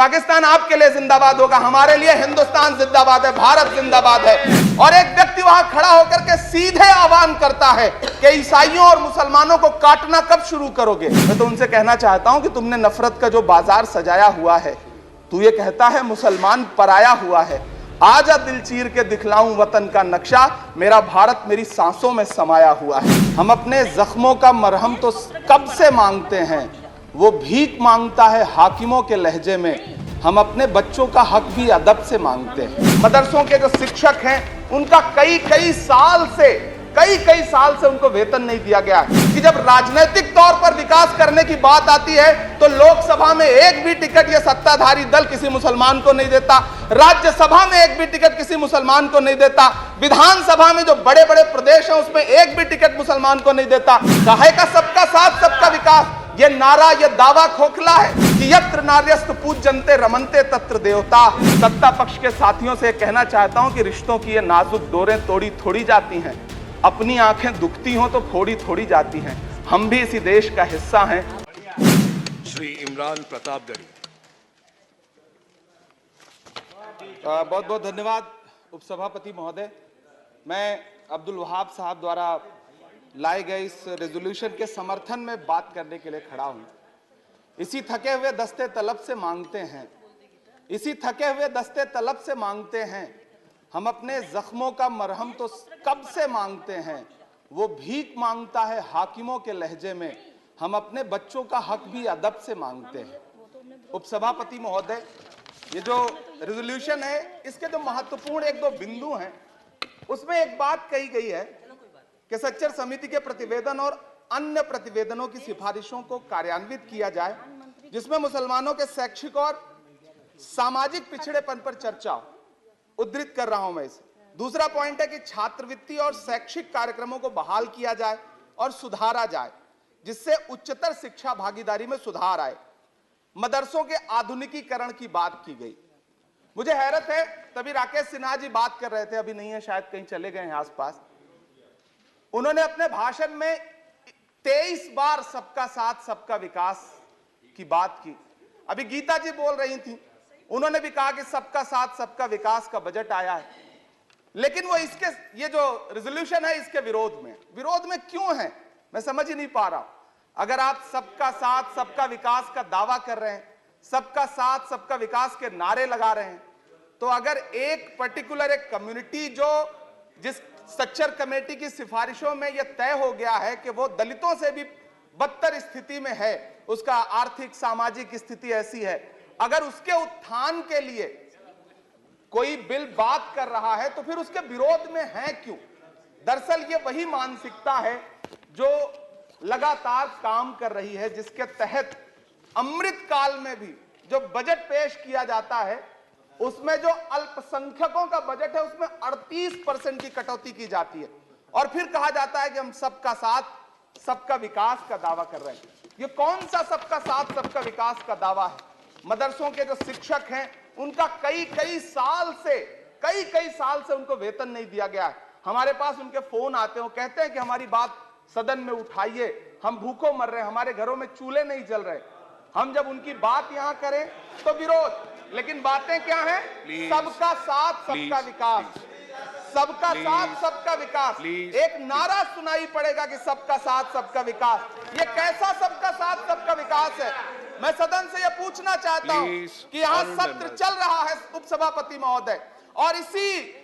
पाकिस्तान आपके लिए जिंदाबाद होगा, हमारे लिए हिंदुस्तान जिंदाबाद है, भारत जिंदाबाद है। और एक व्यक्ति वहां खड़ा होकर के सीधे आह्वान करता है कि ईसाइयों और मुसलमानों को काटना कब शुरू करोगे। मैं तो उनसे कहना चाहता हूं कि तुमने नफरत का जो बाजार सजाया हुआ है, तू ये कहता है मुसलमान पराया हुआ है, आजा दिल चीर के दिखलाऊं वतन का नक्शा, मेरा भारत मेरी सांसों में समाया हुआ है। हम अपने जख्मों का मरहम तो कब से मांगते हैं, वो भीख मांगता है हाकिमों के लहजे में, हम अपने बच्चों का हक भी अदब से मांगते हैं। मदरसों के जो शिक्षक हैं उनका कई कई साल से उनको वेतन नहीं दिया गया है कि जब राजनीतिक तौर पर विकास करने की बात आती है तो लोकसभा में एक भी टिकट ये सत्ताधारी दल किसी मुसलमान को नहीं देता, राज्यसभा में एक भी टिकट किसी मुसलमान को नहीं देता, विधानसभा में जो बड़े बड़े प्रदेश हैं उसमें एक भी टिकट मुसलमान को नहीं देता। काहे का सबका साथ सबका विकास, ये नारा ये दावा खोखला है कि यत्र नार्यस्तु पूज्यन्ते रमन्ते तत्र देवता। सत्ता पक्ष के साथियों से कहना चाहता हूं कि रिश्तों की ये नाजुक डोरें तोड़ी थोड़ी जाती हैं, अपनी आंखें दुखती हों तो फोड़ी थोड़ी जाती हैं, हम भी इसी देश का हिस्सा हैं। श्री इमरान प्रतापगढ़ी। बहुत बहुत धन्यवाद उपसभापति महोदय। मैं अब्दुल वहाब साहब द्वारा लाए गए इस रेजोल्यूशन के समर्थन में बात करने के लिए खड़ा हूं। इसी थके हुए दस्ते तलब से मांगते हैं, इसी थके हुए दस्ते तलब से मांगते हैं, हम अपने जख्मों का मरहम तो कब से मांगते हैं, वो भीख मांगता है हाकिमों के लहजे में, हम अपने बच्चों का हक भी अदब से मांगते हैं। उपसभापति महोदय, ये जो रेजोल्यूशन है इसके जो महत्वपूर्ण एक दो बिंदु हैं उसमें एक बात कही गई है कि सच्चर समिति के प्रतिवेदन और अन्य प्रतिवेदनों की सिफारिशों को कार्यान्वित किया जाए जिसमें मुसलमानों के शैक्षिक और सामाजिक पिछड़ेपन पर चर्चा हो। उद्धृत कर रहा हूं मैं इसे। दूसरा पॉइंट है कि छात्रवृत्ति और शैक्षिक कार्यक्रमों को बहाल किया जाए और सुधारा जाए जिससे उच्चतर शिक्षा भागीदारी में सुधार आए। मदरसों के आधुनिकीकरण की बात की गई। मुझे हैरत है, तभी राकेश सिन्हा जी बात कर रहे थे, अभी नहीं है शायद कहीं चले गए हैं आसपास, उन्होंने अपने भाषण में 23 बार सबका साथ सबका विकास की बात की। अभी गीता जी बोल रही थी, उन्होंने भी कहा कि सबका साथ सबका विकास का बजट आया है, लेकिन वो इसके ये जो रेजोल्यूशन है इसके विरोध में क्यों है मैं समझ ही नहीं पा रहा हूं। अगर आप सबका साथ सबका विकास का दावा कर रहे हैं, सबका साथ सबका विकास के नारे लगा रहे हैं, तो अगर एक पर्टिकुलर एक कम्युनिटी जो जिस सच्चर कमेटी की सिफारिशों में यह तय हो गया है कि वो दलितों से भी बदतर स्थिति में है, उसका आर्थिक सामाजिक स्थिति ऐसी है, अगर उसके उत्थान के लिए कोई बिल बात कर रहा है तो फिर उसके विरोध में है क्यों? दरअसल ये वही मानसिकता है जो लगातार काम कर रही है, जिसके तहत अमृत काल में भी जो बजट पेश किया जाता है उसमें जो अल्पसंख्यकों का बजट है उसमें 38% की कटौती की जाती है और फिर कहा जाता है कि हम सबका साथ सबका विकास का दावा कर रहे हैं। ये कौन सा सबका साथ सबका विकास का दावा है? मदरसों के जो शिक्षक हैं उनका कई साल से उनको वेतन नहीं दिया गया है। हमारे पास उनके फोन आते हैं, वो कहते हैं कि हमारी बात सदन में उठाइए, हम भूखों मर रहे हैं, हमारे घरों में चूल्हे नहीं जल रहे। हम जब उनकी बात यहां करें तो विरोध, लेकिन बातें क्या हैं? सबका साथ सबका विकास, सबका साथ सबका विकास। एक नारा सुनाई पड़ेगा कि सबका साथ सबका विकास। ये कैसा सबका साथ सबका विकास है? मैं सदन से यह पूछना चाहता हूं कि यहां सत्र चल रहा है उपसभापति महोदय, और इसी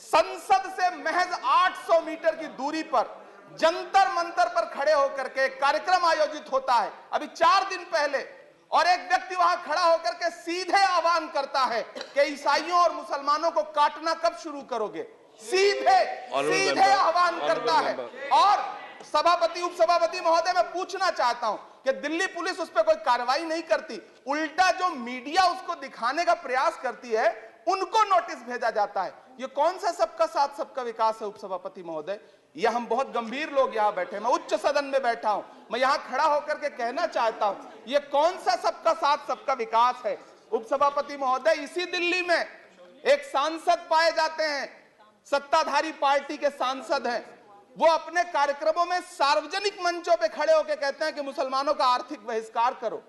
संसद से महज 800 मीटर की दूरी पर जंतर मंतर पर खड़े होकर के कार्यक्रम आयोजित होता है अभी 4 दिन पहले, और एक व्यक्ति वहां खड़ा होकर के सीधे आह्वान करता है कि ईसाइयों और मुसलमानों को काटना कब शुरू करोगे। सीधे आह्वान करता है। और सभापति उपसभापति महोदय, मैं पूछना चाहता हूं कि दिल्ली पुलिस उस पर कोई कार्रवाई नहीं करती, उल्टा जो मीडिया उसको दिखाने का प्रयास करती है उनको नोटिस भेजा जाता है। ये कौन सा सबका साथ सबका विकास है उपसभापति महोदय? ये हम बहुत गंभीर लोग यहां बैठे, मैं उच्च सदन में बैठा हूं, मैं यहां खड़ा होकर के कहना चाहता हूं ये कौन सा सबका साथ सबका विकास है? उपसभापति महोदय, इसी दिल्ली में एक सांसद पाए जाते हैं, सत्ताधारी पार्टी के सांसद हैं, वो अपने कार्यक्रमों में सार्वजनिक मंचों पे खड़े होकर कहते हैं कि मुसलमानों का आर्थिक बहिष्कार करो।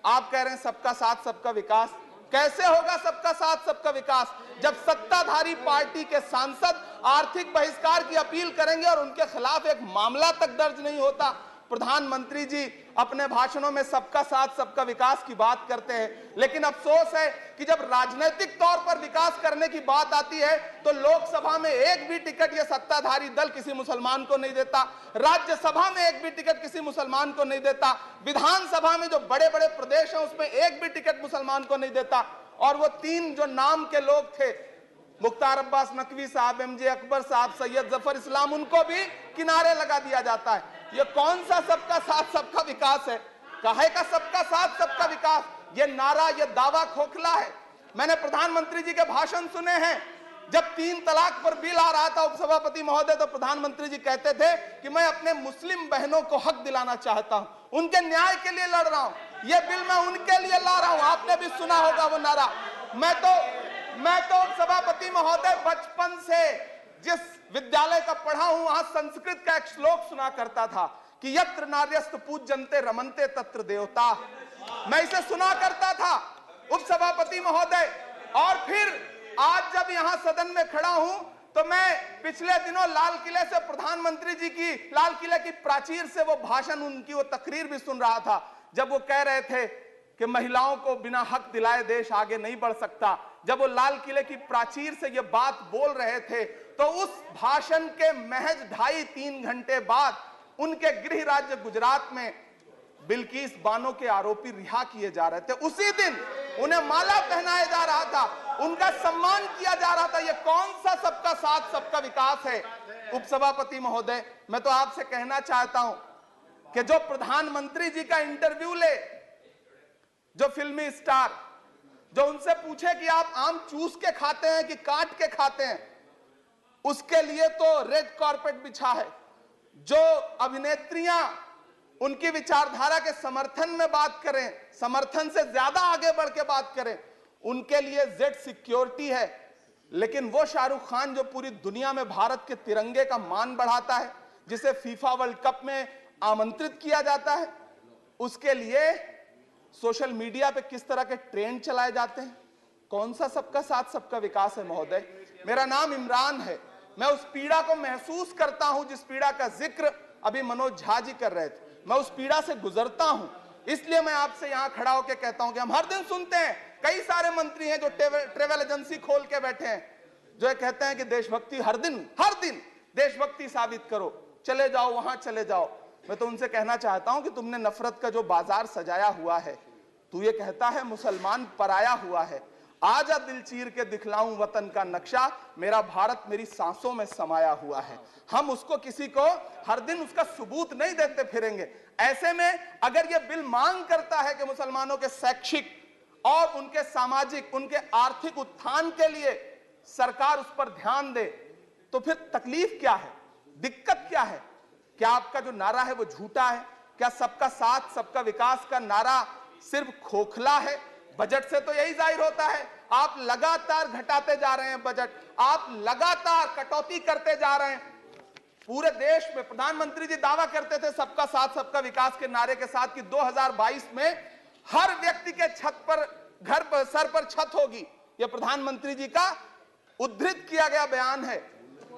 आप कह रहे हैं सबका साथ सबका विकास, कैसे होगा सबका साथ सबका विकास जब सत्ताधारी पार्टी के सांसद आर्थिक बहिष्कार की अपील करेंगे और उनके खिलाफ एक मामला तक दर्ज नहीं होता। प्रधानमंत्री जी अपने भाषणों में सबका साथ सबका विकास की बात करते हैं, लेकिन अफसोस है कि जब राजनीतिक तौर पर विकास करने की बात आती है तो लोकसभा में एक भी टिकट ये सत्ताधारी दल किसी मुसलमान को नहीं देता, राज्यसभा में एक भी टिकट किसी मुसलमान को नहीं देता, विधानसभा में जो बड़े बड़े प्रदेश हैं उसमें एक भी टिकट मुसलमान को नहीं देता। और वो 3 जो नाम के लोग थे, मुख्तार अब्बास नकवी साहब, एमजे अकबर साहब, सैयद जफर इस्लाम, उनको भी किनारे लगा दिया जाता है। ये कौन सा सबका साथ सबका विकास है? काहे का सबका साथ सबका विकास? ये नारा, ये दावा खोखला है। मैंने प्रधानमंत्री जी के भाषण सुने हैं। जब 3 तलाक पर बिल आ रहा था उपसभापति महोदय, तो प्रधानमंत्री जी कहते थे कि मैं अपने मुस्लिम बहनों को हक दिलाना चाहता हूं, उनके न्याय के लिए लड़ रहा हूं, ये बिल मैं उनके लिए ला रहा हूं। आपने भी सुना होगा वो नारा। मैं तो सभापति महोदय बचपन से जिस विद्यालय का पढ़ा हूं वहां संस्कृत का एक श्लोक सुना करता था कि यत्र नार्यस्त पूज्यन्ते रमन्ते तत्र देवता। मैं इसे सुना करता था उपसभापति महोदय। और फिर आज जब यहां सदन में खड़ा हूं तो मैं पिछले दिनों लाल किले से प्रधानमंत्री जी की, लाल किले की प्राचीर से वो भाषण, उनकी वो तकरीर भी सुन रहा था, जब वो कह रहे थे कि महिलाओं को बिना हक दिलाए देश आगे नहीं बढ़ सकता। जब वो लाल किले की प्राचीर से ये बात बोल रहे थे तो उस भाषण के महज 2.5-3 घंटे बाद उनके गृह राज्य गुजरात में बिल्किस बानो के आरोपी रिहा किए जा रहे थे। उसी दिन उन्हें माला पहनाया जा रहा था, उनका सम्मान किया जा रहा था। ये कौन सा सबका साथ सबका विकास है? उपसभापति महोदय, मैं तो आपसे कहना चाहता हूं कि जो प्रधानमंत्री जी का इंटरव्यू ले, जो फिल्मी स्टार, जो उनसे पूछे कि आप आम चूस के खाते हैं कि काट के खाते हैं, उसके लिए तो रेड कारपेट बिछा है। जो अभिनेत्रियां उनकी विचारधारा के समर्थन में बात करें, समर्थन से ज्यादा आगे बढ़ के बात करें, उनके लिए जेड सिक्योरिटी है। लेकिन वो शाहरुख खान जो पूरी दुनिया में भारत के तिरंगे का मान बढ़ाता है, जिसे फीफा वर्ल्ड कप में आमंत्रित किया जाता है, उसके लिए सोशल मीडिया पे किस तरह के ट्रेंड चलाए जाते हैं? कौन सा सबका साथ सबका विकास है? महोदय, मेरा नाम इमरान है। मैं उस पीड़ा को महसूस करता हूं जिस पीड़ा का जिक्र अभी मनोज झा जी कर रहे थे। मैं उस पीड़ा से गुजरता हूं, इसलिए मैं आपसे यहां खड़ा होकर कहता हूं कि हम हर दिन सुनते हैं, कई सारे मंत्री हैं जो ट्रेवल एजेंसी खोल के बैठे हैं, जो ये कहते हैं कि देशभक्ति हर दिन देशभक्ति साबित करो, चले जाओ वहां चले जाओ। मैं तो उनसे कहना चाहता हूं कि तुमने नफरत का जो बाजार सजाया हुआ है, तू ये कहता है मुसलमान पराया हुआ है, आजा दिल चीर के दिखलाऊं वतन का नक्शा, मेरा भारत मेरी सांसों में समाया हुआ है। हम उसको किसी को हर दिन उसका सबूत नहीं देते फिरेंगे। ऐसे में अगर ये बिल मांग करता है कि मुसलमानों के शैक्षिक और उनके सामाजिक, उनके आर्थिक उत्थान के लिए सरकार उस पर ध्यान दे, तो फिर तकलीफ क्या है, दिक्कत क्या है? क्या आपका जो नारा है वो झूठा है? क्या सबका साथ सबका विकास का नारा सिर्फ खोखला है? बजट से तो यही जाहिर होता है, आप लगातार घटाते जा रहे हैं बजट, आप लगातार कटौती करते जा रहे हैं। पूरे देश में प्रधानमंत्री जी दावा करते थे सबका साथ सबका विकास के नारे के साथ कि 2022 में हर व्यक्ति के छत पर, घर पर, सर पर छत होगी। यह प्रधानमंत्री जी का उद्धृत किया गया बयान है।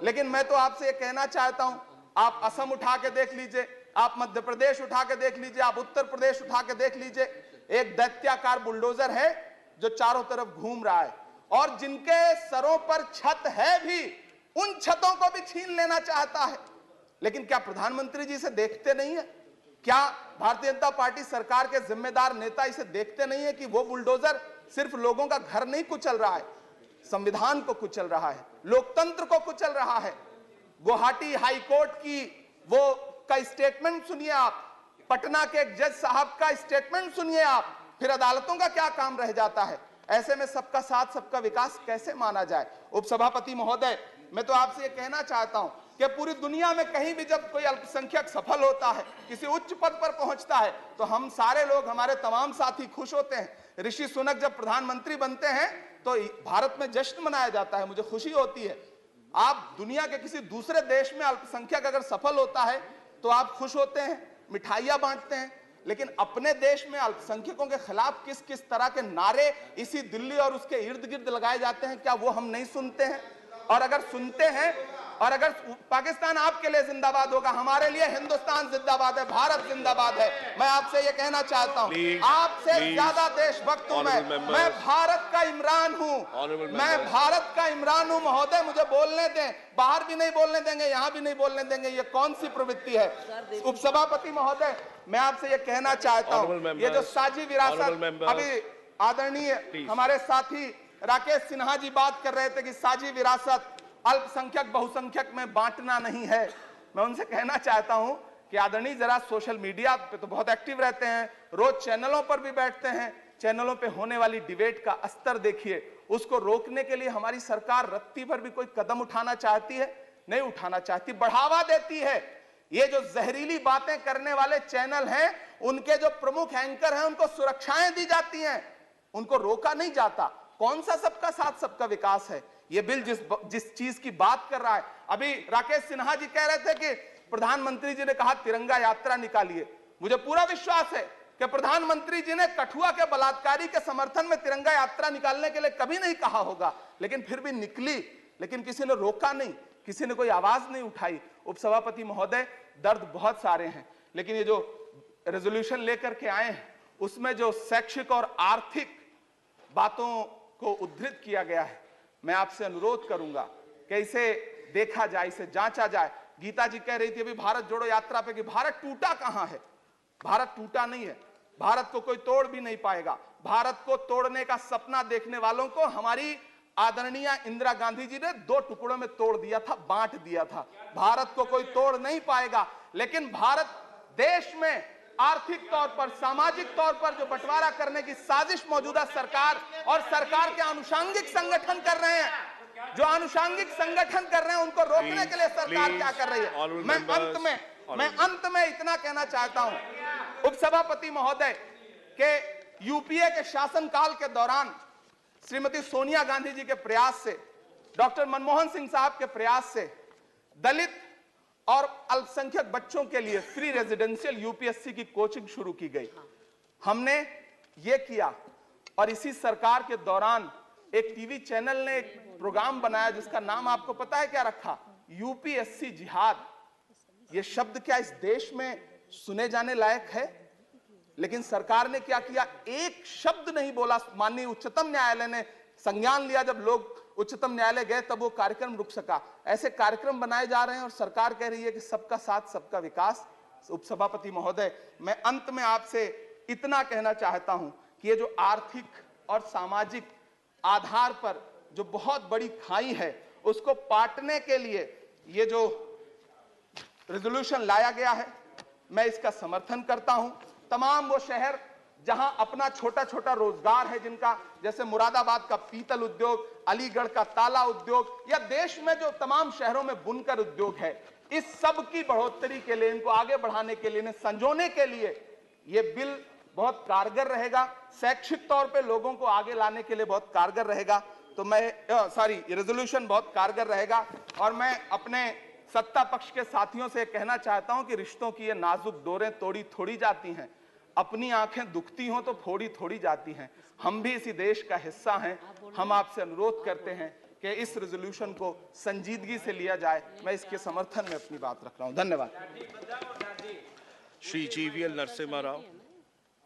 लेकिन मैं तो आपसे यह कहना चाहता हूं, आप असम उठा के देख लीजिए, आप मध्य प्रदेश उठा के देख लीजिए, आप उत्तर प्रदेश उठा के देख लीजिए, एक दैत्याकार बुलडोजर है जो चारों तरफ घूम रहा है, और जिनके सरों पर छत है भी, उन छतों को भी छीन लेना चाहता है। लेकिन क्या प्रधानमंत्री जी इसे देखते नहीं है? क्या भारतीय जनता पार्टी सरकार के जिम्मेदार नेता इसे देखते नहीं है कि वो बुलडोजर सिर्फ लोगों का घर नहीं कुचल रहा है, संविधान को कुचल रहा है, लोकतंत्र को कुचल रहा है। गुवाहाटी हाई कोर्ट की वो का स्टेटमेंट सुनिए आप, पटना के एक जज साहब का स्टेटमेंट सुनिए आप, फिर अदालतों का क्या काम रह जाता है? ऐसे में सबका साथ सबका विकास कैसे माना जाए? उपसभापति महोदय, मैं तो आपसे ये कहना चाहता हूं कि पूरी दुनिया में कहीं भी जब कोई अल्पसंख्यक सफल होता है, किसी उच्च पद पर पहुंचता है, तो हम सारे लोग, हमारे तमाम साथी खुश होते हैं। ऋषि सुनक जब प्रधानमंत्री बनते हैं तो भारत में जश्न मनाया जाता है, मुझे खुशी होती है। आप दुनिया के किसी दूसरे देश में अल्पसंख्यक अगर सफल होता है तो आप खुश होते हैं, मिठाइयां बांटते हैं। लेकिन अपने देश में अल्पसंख्यकों के खिलाफ किस किस तरह के नारे इसी दिल्ली और उसके इर्द गिर्द लगाए जाते हैं, क्या वो हम नहीं सुनते हैं? और अगर सुनते हैं, और अगर पाकिस्तान आपके लिए जिंदाबाद होगा, हमारे लिए हिंदुस्तान जिंदाबाद है, भारत जिंदाबाद है। मैं आपसे ये कहना चाहता हूं, आपसे ज्यादा देशभक्त हूं मैं भारत का इमरान हूं, मैं भारत का इमरान हूं महोदय, मुझे बोलने दें। बाहर भी नहीं बोलने देंगे, यहां भी नहीं बोलने देंगे, ये कौन सी प्रवृत्ति है? उपसभापति महोदय, मैं आपसे ये कहना चाहता हूं, ये जो साझी विरासत, अभी आदरणीय हमारे साथी राकेश सिन्हा जी बात कर रहे थे कि साझी विरासत अल्पसंख्यक बहुसंख्यक में बांटना नहीं है। मैं उनसे कहना चाहता हूं कि आदरणीय जरा सोशल मीडिया पे तो बहुत एक्टिव रहते हैं, रोज चैनलों पर भी बैठते हैं, चैनलों पे होने वाली डिबेट का स्तर देखिए, उसको रोकने के लिए हमारी सरकार रत्ती भर भी कोई कदम उठाना चाहती है? नहीं उठाना चाहती, बढ़ावा देती है। ये जो जहरीली बातें करने वाले चैनल हैं, उनके जो प्रमुख एंकर हैं, उनको सुरक्षाएं दी जाती हैं, उनको रोका नहीं जाता। कौन सा सबका साथ सबका विकास है? ये बिल जिस चीज की बात कर रहा है, अभी राकेश सिन्हा जी कह रहे थे कि प्रधानमंत्री जी ने कहा तिरंगा यात्रा निकालिए। मुझे पूरा विश्वास है कि प्रधानमंत्री जी ने कठुआ के बलात्कारी के समर्थन में तिरंगा यात्रा निकालने के लिए कभी नहीं कहा होगा, लेकिन फिर भी निकली, लेकिन किसी ने रोका नहीं, किसी ने कोई आवाज नहीं उठाई। उपसभापति महोदय, दर्द बहुत सारे हैं, लेकिन ये जो रेजोल्यूशन लेकर के आए हैं, उसमें जो शैक्षिक और आर्थिक बातों को उद्धृत किया गया है, मैं आपसे अनुरोध करूंगा कि इसे देखा जाए, इसे जांचा जाए। गीता जी कह रही थी अभी भारत जोड़ो यात्रा पे कि भारत टूटा कहां है? भारत टूटा नहीं है, भारत को कोई तोड़ भी नहीं पाएगा। भारत को तोड़ने का सपना देखने वालों को हमारी आदरणीय इंदिरा गांधी जी ने 2 टुकड़ों में तोड़ दिया था, बांट दिया था। भारत को कोई तोड़ नहीं पाएगा, लेकिन भारत देश में आर्थिक तौर पर, सामाजिक तौर पर जो बंटवारा करने की साजिश मौजूदा सरकार और सरकार के अनुषंगिक संगठन कर रहे हैं, जो अनुषंगिक संगठन कर रहे हैं, उनको रोकने के लिए सरकार क्या कर रही है? मैं अंत में इतना कहना चाहता हूं उपसभापति महोदय के यूपीए के शासनकाल के दौरान श्रीमती सोनिया गांधी जी के प्रयास से, डॉक्टर मनमोहन सिंह साहब के प्रयास से दलित और अल्पसंख्यक बच्चों के लिए फ्री रेजिडेंशियल यूपीएससी की कोचिंग शुरू की गई। हमने ये किया, और इसी सरकार के दौरान एक टीवी चैनल ने एक प्रोग्राम बनाया जिसका नाम आपको पता है क्या रखा? यूपीएससी जिहाद। ये शब्द क्या इस देश में सुने जाने लायक है? लेकिन सरकार ने क्या किया? एक शब्द नहीं बोला। माननीय उच्चतम न्यायालय ने संज्ञान लिया, जब लोग उच्चतम न्यायालय गए तब वो कार्यक्रम रुक सका। ऐसे कार्यक्रम बनाए जा रहे हैं और सरकार कह रही है कि सबका साथ सबका विकास। उपसभापति महोदय, मैं अंत में आपसे इतना कहना चाहता हूं कि ये जो आर्थिक और सामाजिक आधार पर जो बहुत बड़ी खाई है, उसको पाटने के लिए ये जो रेजोल्यूशन लाया गया है, मैं इसका समर्थन करता हूं। तमाम वो शहर जहां अपना छोटा छोटा रोजगार है, जिनका जैसे मुरादाबाद का पीतल उद्योग, अलीगढ़ का ताला उद्योग, या देश में जो तमाम शहरों में बुनकर उद्योग है, इस सब की बढ़ोतरी के लिए, इनको आगे बढ़ाने के लिए, इन्हें संजोने के लिए ये बिल बहुत कारगर रहेगा। शैक्षिक तौर पे लोगों को आगे लाने के लिए बहुत कारगर रहेगा। तो मैं ये रेजोल्यूशन बहुत कारगर रहेगा। और मैं अपने सत्ता पक्ष के साथियों से कहना चाहता हूं कि रिश्तों की ये नाजुक डोरें तोड़ी थोड़ी जाती हैं, अपनी आंखें दुखती हों तो फोड़ी थोड़ी जाती हैं। हम भी इसी देश का हिस्सा हैं। हम आपसे अनुरोध करते हैं कि इस रेजोल्यूशन को संजीदगी से लिया जाए। मैं इसके समर्थन में अपनी बात रख रहा हूं। धन्यवाद। श्री जीवीएल नरसिम्हा राव।